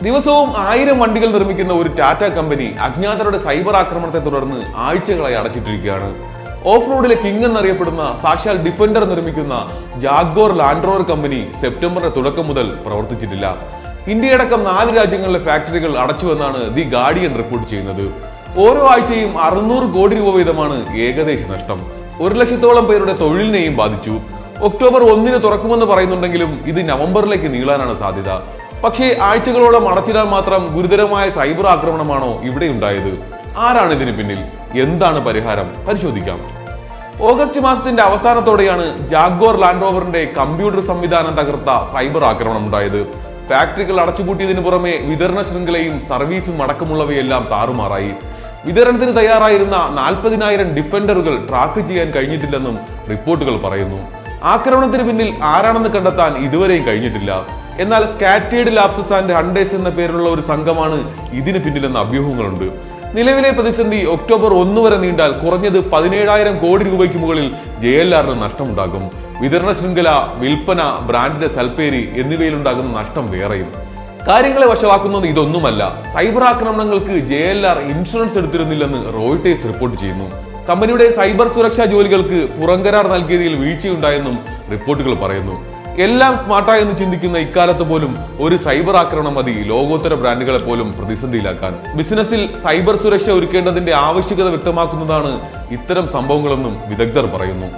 ദിവസവും 1000 വണ്ടികൾ നിർമ്മിക്കുന്ന ഒരു ടാറ്റ കമ്പനി അജ്ഞാതരുടെ സൈബർ ആക്രമണത്തെ തുടർന്ന് ആഴ്ചകളായി അടച്ചിട്ടിരിക്കുകയാണ്. ഓഫ് റോഡിലെ കിങ് എന്നറിയപ്പെടുന്ന സാക്ഷാൽ ഡിഫൻഡർ നിർമ്മിക്കുന്ന ജാഗ്വർ ലാൻഡ് റോവർ കമ്പനി സെപ്റ്റംബറിന്റെ തുടക്കം മുതൽ പ്രവർത്തിച്ചിട്ടില്ല. ഇന്ത്യയടക്കം 4 രാജ്യങ്ങളിലെ ഫാക്ടറികൾ അടച്ചുവെന്നാണ് ദി ഗാർഡിയൻ റിപ്പോർട്ട് ചെയ്യുന്നത്. ഓരോ ആഴ്ചയും 600 കോടി രൂപ വീതമാണ് ഏകദേശ നഷ്ടം. 1 ലക്ഷത്തോളം പേരുടെ തൊഴിലിനെയും ബാധിച്ചു. ഒക്ടോബർ 1 തുറക്കുമെന്ന് പറയുന്നുണ്ടെങ്കിലും ഇത് നവംബറിലേക്ക് നീളാനാണ് സാധ്യത. പക്ഷേ ആഴ്ചകളോളം അടച്ചിടാൻ മാത്രം ഗുരുതരമായ സൈബർ ആക്രമണമാണോ ഇവിടെ ഉണ്ടായത്? ആരാണ് ഇതിന് പിന്നിൽ? എന്താണ് പരിഹാരം? പരിശോധിക്കാം. ഓഗസ്റ്റ് മാസത്തിന്റെ അവസാനത്തോടെയാണ് ജാഗ്വർ ലാൻഡ് റോവറിന്റെ കമ്പ്യൂട്ടർ സംവിധാനം തകർത്ത സൈബർ ആക്രമണം ഉണ്ടായത്. ഫാക്ടറികൾ അടച്ചുപൂട്ടിയതിനു പുറമെ വിതരണ ശൃംഖലയും സർവീസും അടക്കമുള്ളവയെല്ലാം താറുമാറായി. വിതരണത്തിന് തയ്യാറായിരുന്ന 40,000 ഡിഫൻഡറുകൾ ട്രാക്ക് ചെയ്യാൻ കഴിഞ്ഞിട്ടില്ലെന്നും റിപ്പോർട്ടുകൾ പറയുന്നു. ആക്രമണത്തിന് പിന്നിൽ ആരാണെന്ന് കണ്ടെത്താൻ ഇതുവരെയും കഴിഞ്ഞിട്ടില്ല. എന്നാൽ സ്കാറ്റേഡ് ലാപ്സസ് ആൻഡ് ഹണ്ടേഴ്സ് എന്ന പേരിലുള്ള ഒരു സംഘമാണ് ഇതിന് പിന്നിലെന്ന അഭ്യൂഹങ്ങളുണ്ട്. നിലവിലെ പ്രതിസന്ധി ഒക്ടോബർ 1 വരെ നീണ്ടാൽ കുറഞ്ഞത് 17,000 കോടി രൂപയ്ക്ക് മുകളിൽ JLRന് നഷ്ടമുണ്ടാകും. വിതരണ ശൃംഖല, വിൽപ്പന, ബ്രാൻഡിന്റെ സൽപ്പേര് എന്നിവയിലുണ്ടാകുന്ന നഷ്ടം വേറെയും. കാര്യങ്ങളെ വഷളാക്കുന്നത് ഇതൊന്നുമല്ല. സൈബർ ആക്രമണങ്ങൾക്ക് JLR ഇൻഷുറൻസ് എടുത്തിരുന്നില്ലെന്ന് റോയിട്ടേഴ്സ് റിപ്പോർട്ട് ചെയ്യുന്നു. കമ്പനിയുടെ സൈബർ സുരക്ഷാ ജോലികൾക്ക് പുറംകരാർ നൽകിയതിൽ വീഴ്ചയുണ്ടായെന്നും റിപ്പോർട്ടുകൾ പറയുന്നു. എല്ലാം സ്മാർട്ടായെന്ന് ചിന്തിക്കുന്ന ഇക്കാലത്ത് പോലും ഒരു സൈബർ ആക്രമണം മതി ലോകോത്തര ബ്രാൻഡുകളെ പോലും പ്രതിസന്ധിയിലാക്കാൻ. ബിസിനസ്സിൽ സൈബർ സുരക്ഷ ഒരുക്കേണ്ടതിന്റെ ആവശ്യകത വ്യക്തമാക്കുന്നതാണ് ഇത്തരം സംഭവങ്ങളെന്നും വിദഗ്ധർ പറയുന്നു.